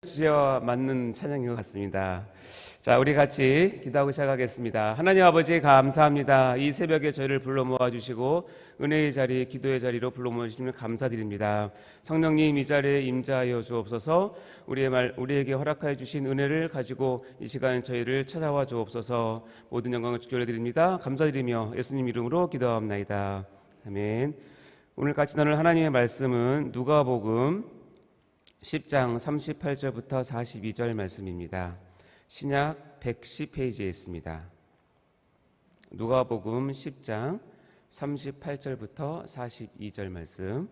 주제와 맞는 찬양인 것 같습니다. 자, 우리 같이 기도하고 시작하겠습니다. 하나님 아버지 감사합니다. 이 새벽에 저희를 불러 모아주시고 은혜의 자리, 기도의 자리로 불러 모아주시면 감사드립니다. 성령님 이 자리에 임재하여 주옵소서. 우리에게 허락하여 주신 은혜를 가지고 이 시간 저희를 찾아와 주옵소서. 모든 영광을 주께 올려드립니다. 감사드리며 예수님 이름으로 기도합나이다. 아멘. 오늘 같이 나눌 하나님의 말씀은 누가복음 10장 38절부터 42절 말씀입니다. 신약 110페이지에 있습니다. 누가복음 10장 38절부터 42절 말씀.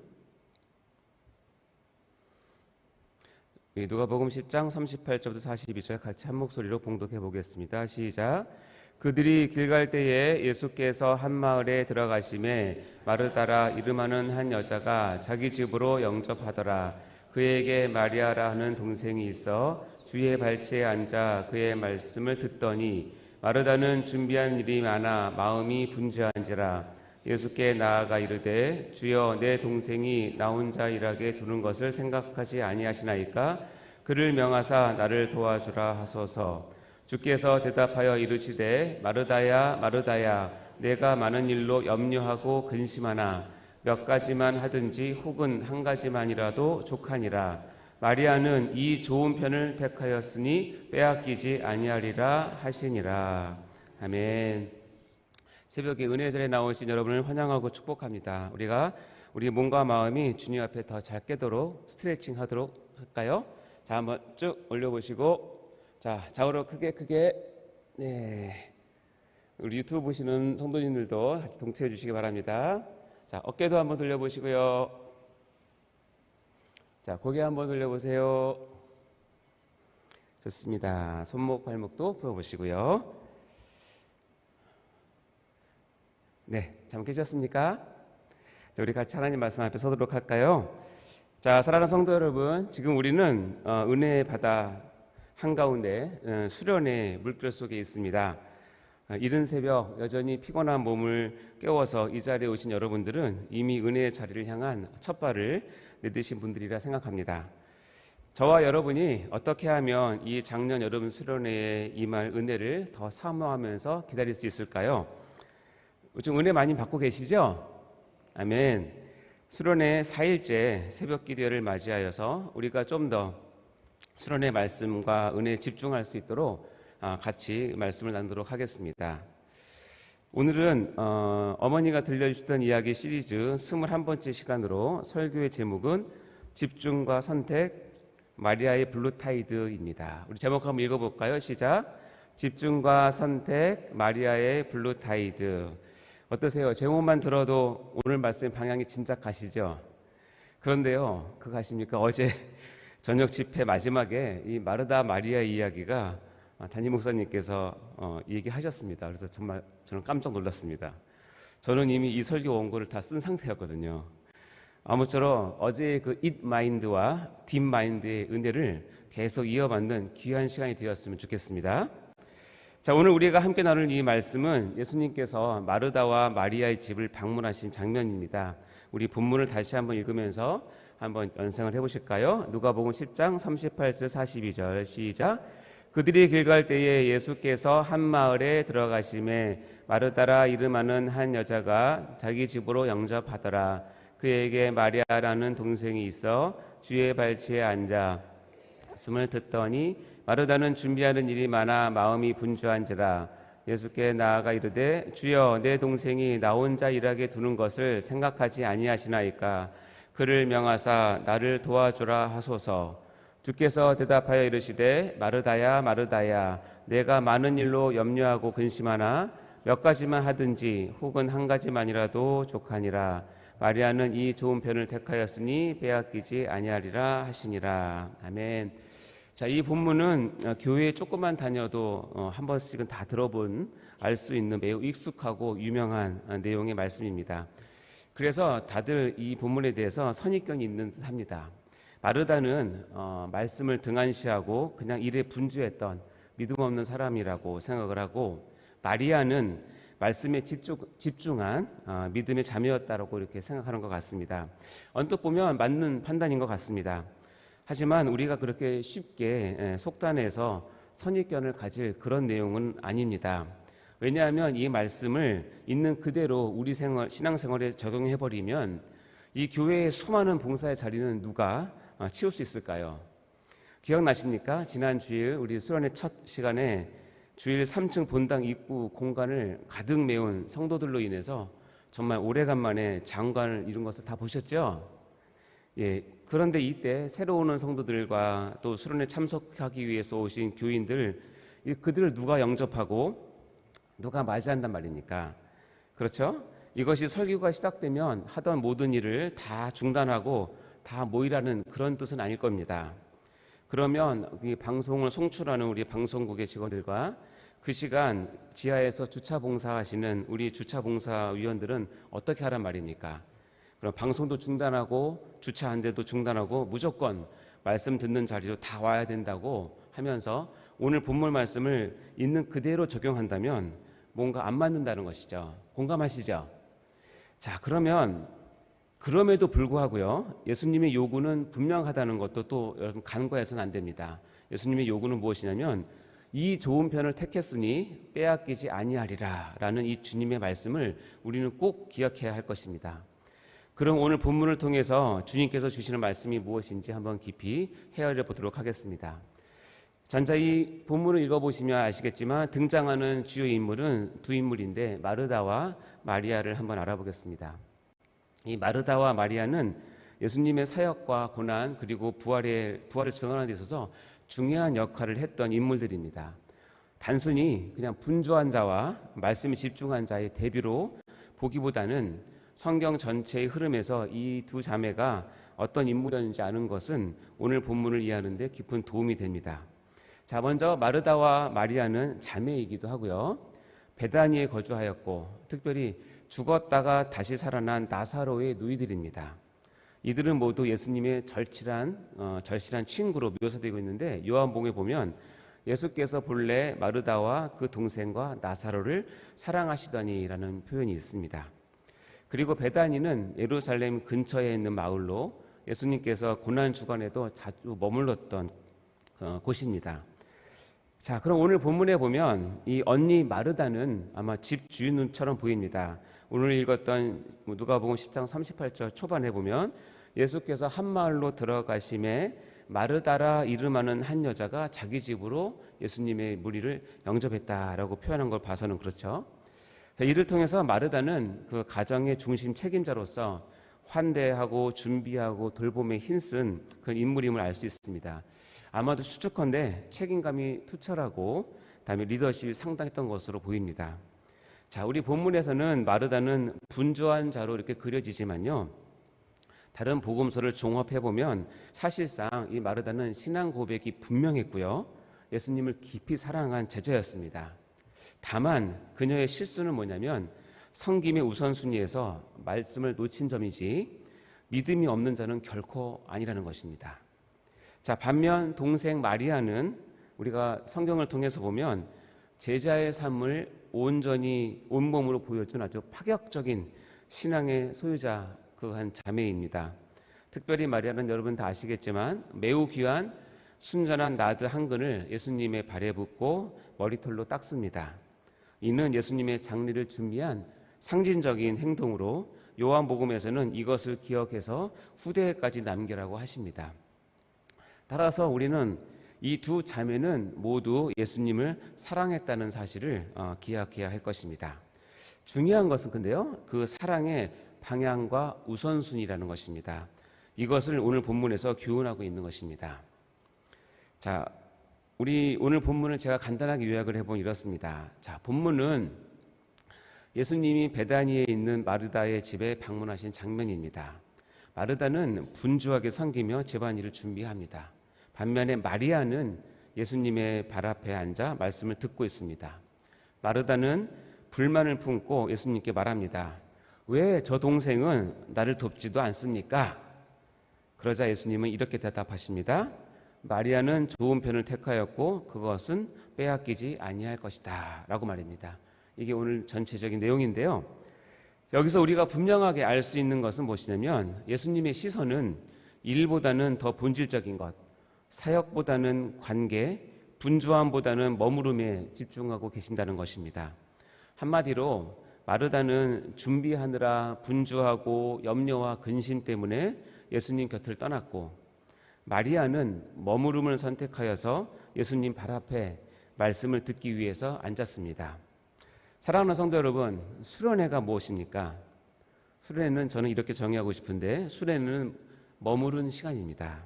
누가복음 10장 38절부터 42절 같이 한 목소리로 봉독해 보겠습니다. 시작. 그들이 길 갈 때에 예수께서 한 마을에 들어가심에 마르다라 이름하는 한 여자가 자기 집으로 영접하더라. 그에게 마리아라 하는 동생이 있어 주의 발치에 앉아 그의 말씀을 듣더니 마르다는 준비한 일이 많아 마음이 분주한지라. 예수께 나아가 이르되 주여 내 동생이 나 혼자 일하게 두는 것을 생각하지 아니하시나이까. 그를 명하사 나를 도와주라 하소서. 주께서 대답하여 이르시되 마르다야 마르다야 내가 많은 일로 염려하고 근심하나 몇 가지만 하든지 혹은 한 가지만이라도 족하니라. 마리아는 이 좋은 편을 택하였으니 빼앗기지 아니하리라 하시니라. 아멘. 새벽에 은혜 자리에 나오신 여러분을 환영하고 축복합니다. 우리 몸과 마음이 주님 앞에 더 잘 깨도록 스트레칭 하도록 할까요? 자, 한번 쭉 올려보시고, 자, 좌우로 크게 네. 우리 유튜브 보시는 성도님들도 같이 동체해 주시기 바랍니다. 자, 어깨도 한번 돌려보시고요. 자, 고개 한번 돌려보세요. 좋습니다. 손목, 발목도 풀어보시고요. 네, 잠 깨셨습니까? 자, 우리 같이 하나님 말씀 앞에 서도록 할까요? 자, 사랑하는 성도 여러분, 지금 우리는 은혜의 바다 한가운데 수련의 물결 속에 있습니다. 이른 새벽 여전히 피곤한 몸을 깨워서 이 자리에 오신 여러분들은 이미 은혜의 자리를 향한 첫 발을 내딛으신 분들이라 생각합니다. 저와 여러분이 어떻게 하면 이 작년 여름 수련회에 임할 은혜를 더 사모하면서 기다릴 수 있을까요? 요즘 은혜 많이 받고 계시죠? 아멘. 수련회 4일째 새벽 기도회를 맞이하여서 우리가 좀 더 수련회 말씀과 은혜에 집중할 수 있도록 같이 말씀을 나누도록 하겠습니다. 오늘은 어머니가 들려주시던 이야기 시리즈 21번째 시간으로 설교의 제목은 집중과 선택, 마리아의 블루타이드입니다. 우리 제목 한번 읽어볼까요? 시작. 집중과 선택, 마리아의 블루타이드. 어떠세요? 제목만 들어도 오늘 말씀 방향이 짐작가시죠? 그런데요, 그거 아십니까? 어제 저녁 집회 마지막에 이 마르다 마리아 이야기가 담임 목사님께서 얘기하셨습니다. 그래서 정말 저는 깜짝 놀랐습니다. 저는 이미 이 설교 원고를 다 쓴 상태였거든요. 아무쪼록 어제의 그 it mind와 deep mind의 은혜를 계속 이어받는 귀한 시간이 되었으면 좋겠습니다. 자, 오늘 우리가 함께 나눌 이 말씀은 예수님께서 마르다와 마리아의 집을 방문하신 장면입니다. 우리 본문을 다시 한번 읽으면서 한번 연상을 해보실까요? 누가복음 10장 38절 42절 시작. 그들이 길 갈 때에 예수께서 한 마을에 들어가심에 마르다라 이름하는 한 여자가 자기 집으로 영접하더라. 그에게 마리아라는 동생이 있어 주의 발치에 앉아 말씀을 듣더니 마르다는 준비하는 일이 많아 마음이 분주한지라. 예수께 나아가 이르되 주여 내 동생이 나 혼자 일하게 두는 것을 생각하지 아니하시나이까. 그를 명하사 나를 도와주라 하소서. 주께서 대답하여 이르시되 마르다야 마르다야 내가 많은 일로 염려하고 근심하나 몇 가지만 하든지 혹은 한 가지만이라도 족하니라. 마리아는 이 좋은 편을 택하였으니 빼앗기지 아니하리라 하시니라. 아멘. 자, 이 본문은 교회에 조금만 다녀도 한 번씩은 다 들어본 알 수 있는 매우 익숙하고 유명한 내용의 말씀입니다. 그래서 다들 이 본문에 대해서 선입견이 있는 듯합니다. 마르다는 말씀을 등한시하고 그냥 일에 분주했던 믿음 없는 사람이라고 생각을 하고, 마리아는 말씀에 집중한 믿음의 자매였다라고 이렇게 생각하는 것 같습니다. 언뜻 보면 맞는 판단인 것 같습니다. 하지만 우리가 그렇게 쉽게 속단해서 선입견을 가질 그런 내용은 아닙니다. 왜냐하면 이 말씀을 있는 그대로 우리 신앙생활에 적용해버리면 이 교회의 수많은 봉사의 자리는 누가 치울 수 있을까요? 기억나십니까? 지난 주일 우리 수련회 첫 시간에 주일 3층 본당 입구 공간을 가득 메운 성도들로 인해서 정말 오래간만에 장관을 이룬 것을 다 보셨죠? 예, 그런데 이때 새로 오는 성도들과 또 수련회 참석하기 위해서 오신 교인들, 그들을 누가 영접하고 누가 맞이한단 말입니까? 그렇죠? 이것이 설교가 시작되면 하던 모든 일을 다 중단하고 다 모이라는 그런 뜻은 아닐 겁니다. 그러면 이 방송을 송출하는 우리 방송국의 직원들과 그 시간 지하에서 주차 봉사하시는 우리 주차 봉사위원들은 어떻게 하란 말입니까? 그럼 방송도 중단하고 주차한 데도 중단하고 무조건 말씀 듣는 자리로 다 와야 된다고 하면서 오늘 본문 말씀을 있는 그대로 적용한다면 뭔가 안 맞는다는 것이죠. 공감하시죠? 자, 그러면 그럼에도 불구하고요, 예수님의 요구는 분명하다는 것도 또 여러분 간과해서는 안 됩니다. 예수님의 요구는 무엇이냐면 이 좋은 편을 택했으니 빼앗기지 아니하리라 라는 이 주님의 말씀을 우리는 꼭 기억해야 할 것입니다. 그럼 오늘 본문을 통해서 주님께서 주시는 말씀이 무엇인지 한번 깊이 헤아려 보도록 하겠습니다. 자, 이 본문을 읽어보시면 아시겠지만 등장하는 주요 인물은 두 인물인데 마르다와 마리아를 한번 알아보겠습니다. 이 마르다와 마리아는 예수님의 사역과 고난 그리고 부활을 증언하는 데 있어서 중요한 역할을 했던 인물들입니다. 단순히 그냥 분주한 자와 말씀에 집중한 자의 대비로 보기보다는 성경 전체의 흐름에서 이 두 자매가 어떤 인물이었는지 아는 것은 오늘 본문을 이해하는 데 깊은 도움이 됩니다. 자, 먼저 마르다와 마리아는 자매이기도 하고요. 베다니에 거주하였고 특별히 죽었다가 다시 살아난 나사로의 누이들입니다. 이들은 모두 예수님의 절실한 친구로 묘사되고 있는데 요한복음에 보면 예수께서 본래 마르다와 그 동생과 나사로를 사랑하시더니라는 표현이 있습니다. 그리고 베다니는 예루살렘 근처에 있는 마을로 예수님께서 고난 주간에도 자주 머물렀던 곳입니다. 자, 그럼 오늘 본문에 보면 이 언니 마르다는 아마 집 주인처럼 보입니다. 오늘 읽었던 누가복음 10장 38절 초반에 보면 예수께서 한 마을로 들어가심에 마르다라 이름하는 한 여자가 자기 집으로 예수님의 무리를 영접했다라고 표현한 걸 봐서는 그렇죠. 이를 통해서 마르다는 그 가정의 중심 책임자로서 환대하고 준비하고 돌봄에 힘쓴 그런 인물임을 알 수 있습니다. 아마도 추측컨대 책임감이 투철하고 그다음에 리더십이 상당했던 것으로 보입니다. 자, 우리 본문에서는 마르다는 분주한 자로 이렇게 그려지지만요, 다른 복음서를 종합해 보면 사실상 이 마르다는 신앙 고백이 분명했고요, 예수님을 깊이 사랑한 제자였습니다. 다만 그녀의 실수는 뭐냐면 섬김의 우선순위에서 말씀을 놓친 점이지 믿음이 없는 자는 결코 아니라는 것입니다. 자, 반면 동생 마리아는 우리가 성경을 통해서 보면 제자의 삶을 온전히 온몸으로 보여준 아주 파격적인 신앙의 소유자 그 한 자매입니다. 특별히 마리아는 여러분 다 아시겠지만 매우 귀한 순전한 나드 한 근을 예수님의 발에 붓고 머리털로 닦습니다. 이는 예수님의 장례를 준비한 상징적인 행동으로 요한복음에서는 이것을 기억해서 후대에까지 남기라고 하십니다. 따라서 우리는 이 두 자매는 모두 예수님을 사랑했다는 사실을 기억해야 할 것입니다. 중요한 것은 근데요, 그 사랑의 방향과 우선순위라는 것입니다. 이것을 오늘 본문에서 교훈하고 있는 것입니다. 자, 우리 오늘 본문을 제가 간단하게 요약을 해보면 이렇습니다. 자, 본문은 예수님이 베다니에 있는 마르다의 집에 방문하신 장면입니다. 마르다는 분주하게 섬기며 집안일을 준비합니다. 반면에 마리아는 예수님의 발 앞에 앉아 말씀을 듣고 있습니다. 마르다는 불만을 품고 예수님께 말합니다. 왜 저 동생은 나를 돕지도 않습니까? 그러자 예수님은 이렇게 대답하십니다. 마리아는 좋은 편을 택하였고 그것은 빼앗기지 아니할 것이다 라고 말입니다. 이게 오늘 전체적인 내용인데요, 여기서 우리가 분명하게 알 수 있는 것은 무엇이냐면 예수님의 시선은 일보다는 더 본질적인 것, 사역보다는 관계, 분주함보다는 머무름에 집중하고 계신다는 것입니다. 한마디로 마르다는 준비하느라 분주하고 염려와 근심 때문에 예수님 곁을 떠났고, 마리아는 머무름을 선택하여서 예수님 발 앞에 말씀을 듣기 위해서 앉았습니다. 사랑하는 성도 여러분, 수련회가 무엇입니까? 수련회는 저는 이렇게 정의하고 싶은데, 수련회는 머무른 시간입니다.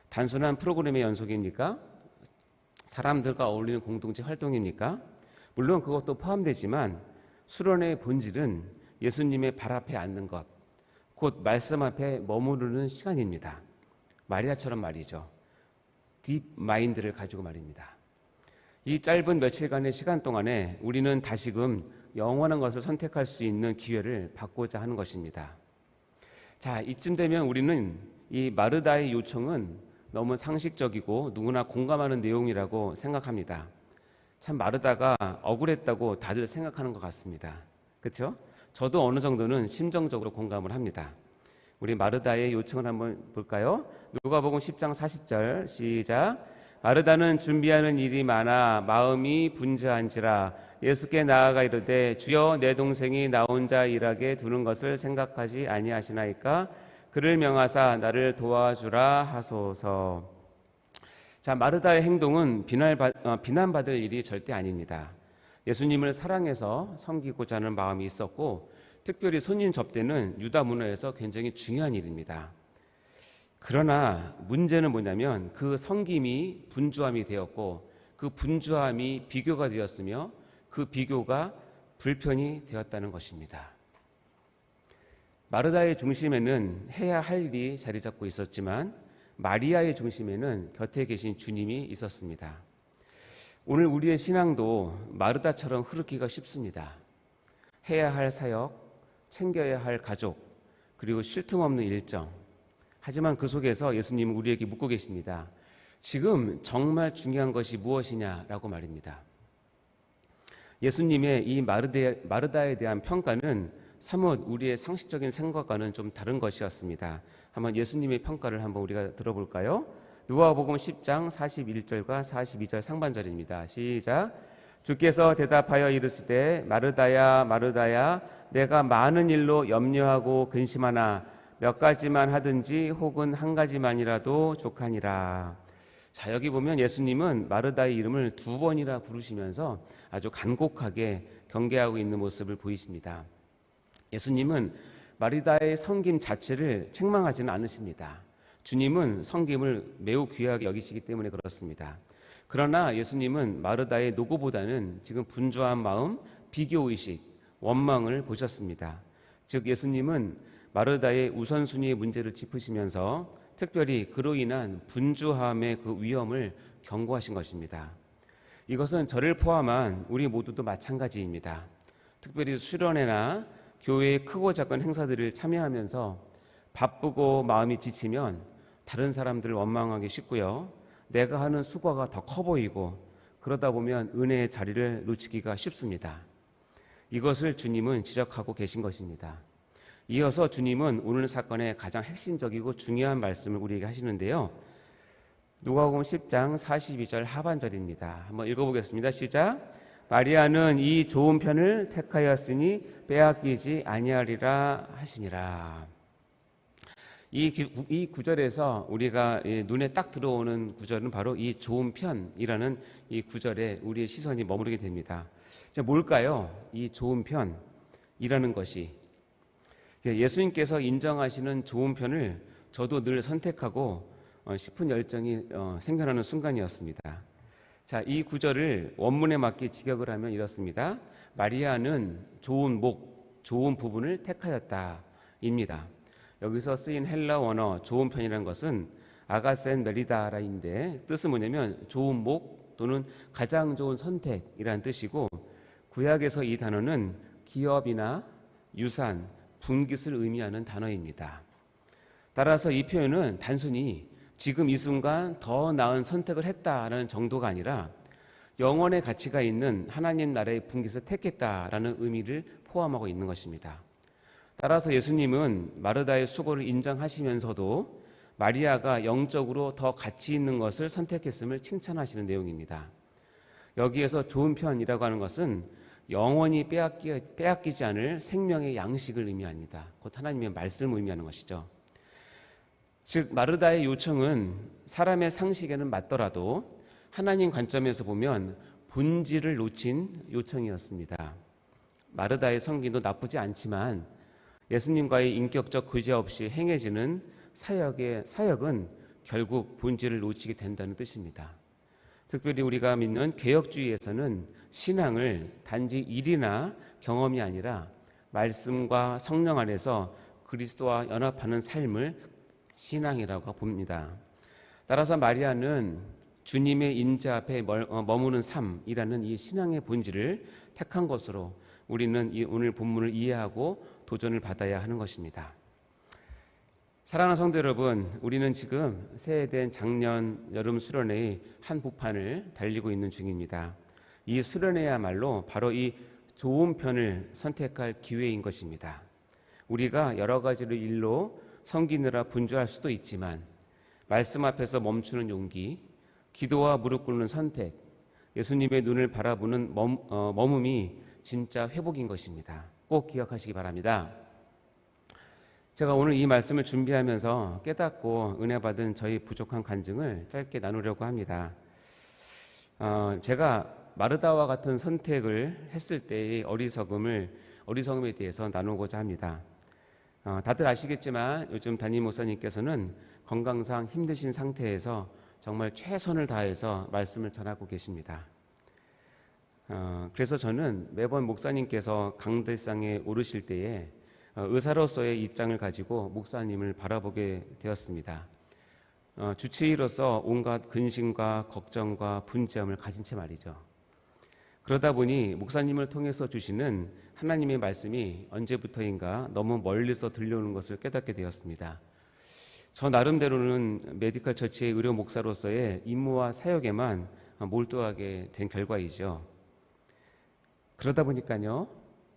단순한 프로그램의 연속입니까? 사람들과 어울리는 공동체 활동입니까? 물론 그것도 포함되지만 수련회의 본질은 예수님의 발 앞에 앉는 것, 곧 말씀 앞에 머무르는 시간입니다. 마리아처럼 말이죠. 딥 마인드를 가지고 말입니다. 이 짧은 며칠간의 시간 동안에 우리는 다시금 영원한 것을 선택할 수 있는 기회를 받고자 하는 것입니다. 자, 이쯤 되면 우리는 이 마르다의 요청은 너무 상식적이고 누구나 공감하는 내용이라고 생각합니다. 참 마르다가 억울했다고 다들 생각하는 것 같습니다. 그렇죠? 저도 어느 정도는 심정적으로 공감을 합니다. 우리 마르다의 요청을 한번 볼까요? 누가복음 10장 40절 시작. 마르다는 준비하는 일이 많아 마음이 분주한지라 예수께 나아가 이르되 주여 내 동생이 나 혼자 일하게 두는 것을 생각하지 아니하시나이까 그를 명하사 나를 도와주라 하소서. 자, 마르다의 행동은 비난받을 일이 절대 아닙니다. 예수님을 사랑해서 섬기고자 하는 마음이 있었고, 특별히 손님 접대는 유다 문화에서 굉장히 중요한 일입니다. 그러나 문제는 뭐냐면 그 섬김이 분주함이 되었고, 그 분주함이 비교가 되었으며 그 비교가 불편이 되었다는 것입니다. 마르다의 중심에는 해야 할 일이 자리 잡고 있었지만 마리아의 중심에는 곁에 계신 주님이 있었습니다. 오늘 우리의 신앙도 마르다처럼 흐르기가 쉽습니다. 해야 할 사역, 챙겨야 할 가족, 그리고 쉴 틈 없는 일정. 하지만 그 속에서 예수님은 우리에게 묻고 계십니다. 지금 정말 중요한 것이 무엇이냐라고 말입니다. 예수님의 이 마르다에 대한 평가는 사뭇 우리의 상식적인 생각과는 좀 다른 것이었습니다. 한번 예수님의 평가를 한번 우리가 들어볼까요? 누가복음 10장 41절과 42절 상반절입니다. 시작. 주께서 대답하여 이르시되 마르다야 마르다야 내가 많은 일로 염려하고 근심하나 몇 가지만 하든지 혹은 한 가지만이라도 족하니라. 자, 여기 보면 예수님은 마르다의 이름을 2번이나 부르시면서 아주 간곡하게 경계하고 있는 모습을 보이십니다. 예수님은 마르다의 섬김 자체를 책망하지는 않으십니다. 주님은 섬김을 매우 귀하게 여기시기 때문에 그렇습니다. 그러나 예수님은 마르다의 노고보다는 지금 분주한 마음, 비교의식, 원망을 보셨습니다. 즉 예수님은 마르다의 우선순위의 문제를 짚으시면서 특별히 그로 인한 분주함의 그 위험을 경고하신 것입니다. 이것은 저를 포함한 우리 모두도 마찬가지입니다. 특별히 수련회나 교회의 크고 작은 행사들을 참여하면서 바쁘고 마음이 지치면 다른 사람들을 원망하기 쉽고요. 내가 하는 수고가 더 커 보이고 그러다 보면 은혜의 자리를 놓치기가 쉽습니다. 이것을 주님은 지적하고 계신 것입니다. 이어서 주님은 오늘 사건의 가장 핵심적이고 중요한 말씀을 우리에게 하시는데요. 누가복음 10장 42절 하반절입니다. 한번 읽어보겠습니다. 시작. 마리아는 이 좋은 편을 택하였으니 빼앗기지 아니하리라 하시니라. 이 구절에서 우리가 눈에 딱 들어오는 구절은 바로 이 좋은 편이라는 이 구절에 우리의 시선이 머무르게 됩니다. 자, 뭘까요? 이 좋은 편이라는 것이 예수님께서 인정하시는 좋은 편을 저도 늘 선택하고 싶은 열정이 생겨나는 순간이었습니다. 자, 이 구절을 원문에 맞게 직역을 하면 이렇습니다. 마리아는 좋은 좋은 부분을 택하였다 입니다. 여기서 쓰인 헬라 원어 좋은 편이라는 것은 아가센 메리다라인데 뜻은 뭐냐면 좋은 목 또는 가장 좋은 선택이라는 뜻이고, 구약에서 이 단어는 기업이나 유산, 분깃을 의미하는 단어입니다. 따라서 이 표현은 단순히 지금 이 순간 더 나은 선택을 했다라는 정도가 아니라 영원의 가치가 있는 하나님 나라의 분깃을 택했다라는 의미를 포함하고 있는 것입니다. 따라서 예수님은 마르다의 수고를 인정하시면서도 마리아가 영적으로 더 가치 있는 것을 선택했음을 칭찬하시는 내용입니다. 여기에서 좋은 편이라고 하는 것은 영원히 빼앗기지 않을 생명의 양식을 의미합니다. 곧 하나님의 말씀을 의미하는 것이죠. 즉 마르다의 요청은 사람의 상식에는 맞더라도 하나님 관점에서 보면 본질을 놓친 요청이었습니다. 마르다의 성기도 나쁘지 않지만 예수님과의 인격적 교제 없이 행해지는 사역은 결국 본질을 놓치게 된다는 뜻입니다. 특별히 우리가 믿는 개혁주의에서는 신앙을 단지 일이나 경험이 아니라 말씀과 성령 안에서 그리스도와 연합하는 삶을 신앙이라고 봅니다. 따라서 마리아는 주님의 임재 앞에 머무는 삶이라는 이 신앙의 본질을 택한 것으로 우리는 이 오늘 본문을 이해하고 도전을 받아야 하는 것입니다. 사랑하는 성도 여러분, 우리는 지금 새해된 작년 여름 수련회의 한 부판을 달리고 있는 중입니다. 이 수련회야말로 바로 이 좋은 편을 선택할 기회인 것입니다. 우리가 여러 가지로 일로 섬기느라 분주할 수도 있지만 말씀 앞에서 멈추는 용기, 기도와 무릎 꿇는 선택, 예수님의 눈을 바라보는 머금이 진짜 회복인 것입니다. 꼭 기억하시기 바랍니다. 제가 오늘 이 말씀을 준비하면서 깨닫고 은혜 받은 저희 부족한 간증을 짧게 나누려고 합니다. 제가 마르다와 같은 선택을 했을 때의 어리석음에 대해서 나누고자 합니다. 다들 아시겠지만 요즘 담임 목사님께서는 건강상 힘드신 상태에서 정말 최선을 다해서 말씀을 전하고 계십니다. 그래서 저는 매번 목사님께서 강대상에 오르실 때에 의사로서의 입장을 가지고 목사님을 바라보게 되었습니다. 주치의로서 온갖 근심과 걱정과 분주함을 가진 채 말이죠. 그러다 보니 목사님을 통해서 주시는 하나님의 말씀이 언제부터인가 너무 멀리서 들려오는 것을 깨닫게 되었습니다. 저 나름대로는 메디컬 처치의 의료 목사로서의 임무와 사역에만 몰두하게 된 결과이죠. 그러다 보니까요,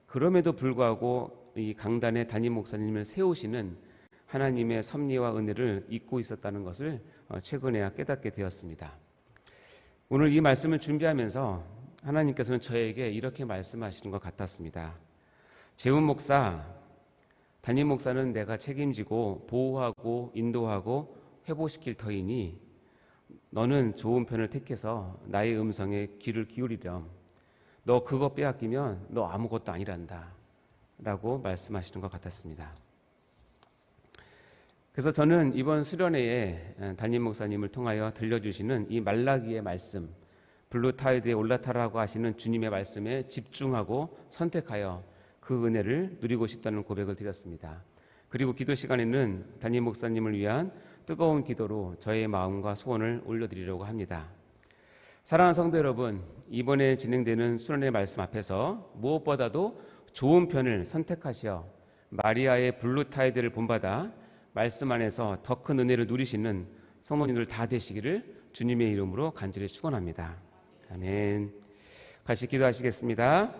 그럼에도 불구하고 이 강단의 담임 목사님을 세우시는 하나님의 섭리와 은혜를 잊고 있었다는 것을 최근에야 깨닫게 되었습니다. 오늘 이 말씀을 준비하면서 하나님께서는 저에게 이렇게 말씀하시는 것 같았습니다. 재훈 목사, 담임 목사는 내가 책임지고 보호하고 인도하고 회복시킬 터이니 너는 좋은 편을 택해서 나의 음성에 귀를 기울이렴. 너 그거 빼앗기면 너 아무것도 아니란다 라고 말씀하시는 것 같았습니다. 그래서 저는 이번 수련회에 담임 목사님을 통하여 들려주시는 이 말라기의 말씀, 블루타이드에 올라타라고 하시는 주님의 말씀에 집중하고 선택하여 그 은혜를 누리고 싶다는 고백을 드렸습니다. 그리고 기도 시간에는 담임 목사님을 위한 뜨거운 기도로 저의 마음과 소원을 올려드리려고 합니다. 사랑하는 성도 여러분, 이번에 진행되는 수련회 말씀 앞에서 무엇보다도 좋은 편을 선택하시어 마리아의 블루타이드를 본받아 말씀 안에서 더 큰 은혜를 누리시는 성도님들 다 되시기를 주님의 이름으로 간절히 축원합니다. 아멘. 같이 기도하시겠습니다.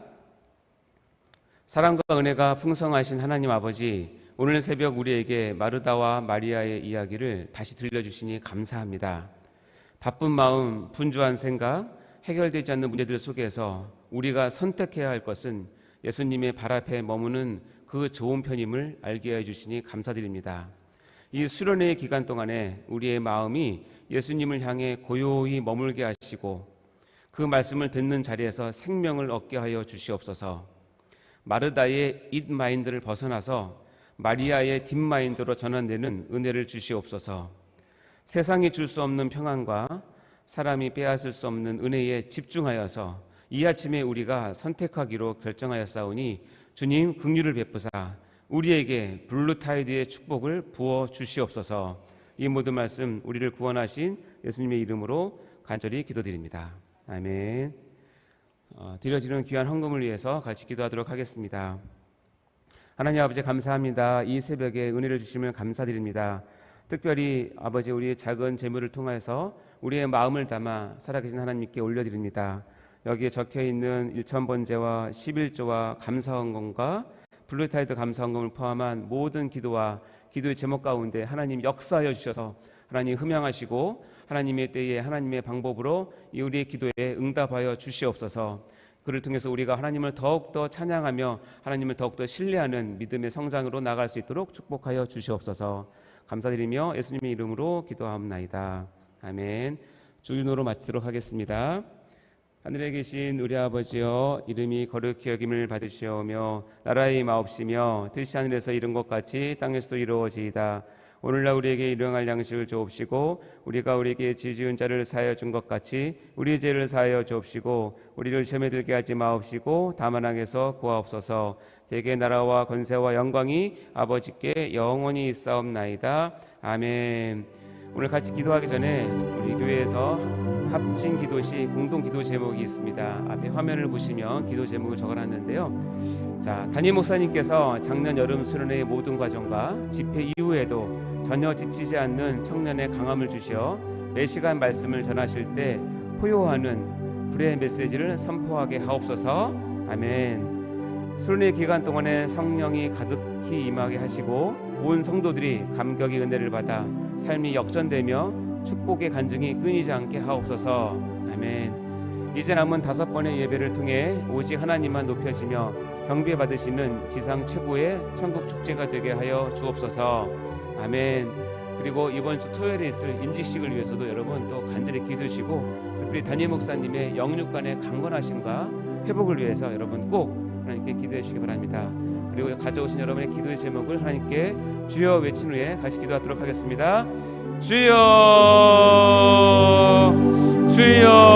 사랑과 은혜가 풍성하신 하나님 아버지, 오늘 새벽 우리에게 마르다와 마리아의 이야기를 다시 들려주시니 감사합니다. 바쁜 마음, 분주한 생각, 해결되지 않는 문제들 속에서 우리가 선택해야 할 것은 예수님의 발 앞에 머무는 그 좋은 편임을 알게 해주시니 감사드립니다. 이 수련회의 기간 동안에 우리의 마음이 예수님을 향해 고요히 머물게 하시고 그 말씀을 듣는 자리에서 생명을 얻게 하여 주시옵소서. 마르다의 잇 마인드를 벗어나서 마리아의 딥 마인드로 전환되는 은혜를 주시옵소서. 세상이 줄 수 없는 평안과 사람이 빼앗을 수 없는 은혜에 집중하여서 이 아침에 우리가 선택하기로 결정하였사오니 주님 긍휼을 베푸사 우리에게 블루타이드의 축복을 부어 주시옵소서. 이 모든 말씀 우리를 구원하신 예수님의 이름으로 간절히 기도드립니다. 아멘. 드려지는 귀한 헌금을 위해서 같이 기도하도록 하겠습니다. 하나님 아버지 감사합니다. 이 새벽에 은혜를 주시면 감사드립니다. 특별히 아버지 우리의 작은 재물을 통해서 우리의 마음을 담아 살아계신 하나님께 올려드립니다. 여기에 적혀있는 1,000번제와 11조와 감사헌금과 블루타이드 감사헌금을 포함한 모든 기도와 기도의 제목 가운데 하나님 역사하여 주셔서 하나님 흠양하시고 하나님의 때에 하나님의 방법으로 이 우리의 기도에 응답하여 주시옵소서. 그를 통해서 우리가 하나님을 더욱더 찬양하며 하나님을 더욱더 신뢰하는 믿음의 성장으로 나갈 수 있도록 축복하여 주시옵소서. 감사드리며 예수님의 이름으로 기도하옵나이다. 아멘. 주기도로 마치도록 하겠습니다. 하늘에 계신 우리 아버지여, 이름이 거룩히 여김을 받으시오며 나라의 임하옵시며 뜻이 하늘에서 이룬 것 같이 땅에서도 이루어지이다. 오늘날 우리에게 일용할 양식을 주옵시고 우리가 우리에게 죄 지은 자를 사하여 준 것 같이 우리 죄를 사하여 주옵시고 우리를 시험에 들게 하지 마옵시고 다만 악에서 구하옵소서. 대개 나라와 권세와 영광이 아버지께 영원히 있사옵나이다. 아멘. 오늘 같이 기도하기 전에 우리 교회에서 합심 기도시 공동 기도 제목이 있습니다. 앞에 화면을 보시면 기도 제목을 적어놨는데요. 자, 담임 목사님께서 작년 여름 수련회의 모든 과정과 집회 이후에도 전혀 지치지 않는 청년의 강함을 주시어 매 시간 말씀을 전하실 때 포효하는 불의 메시지를 선포하게 하옵소서. 아멘. 수련회 기간 동안에 성령이 가득히 임하게 하시고 온 성도들이 감격의 은혜를 받아 삶이 역전되며 축복의 간증이 끊이지 않게 하옵소서. 아멘. 이제 남은 5번의 예배를 통해 오직 하나님만 높여지며 경배받으시는 지상 최고의 천국 축제가 되게 하여 주옵소서. 아멘. 그리고 이번 주 토요일에 있을 임직식을 위해서도 여러분 또 간절히 기도하시고 특별히 담임 목사님의 영육간의 강건하심과 회복을 위해서 여러분 꼭 하나님께 기도해 주시기 바랍니다. 그리고 가져오신 여러분의 기도의 제목을 하나님께 주여 외친 후에 같이 기도하도록 하겠습니다. 주여, 주여.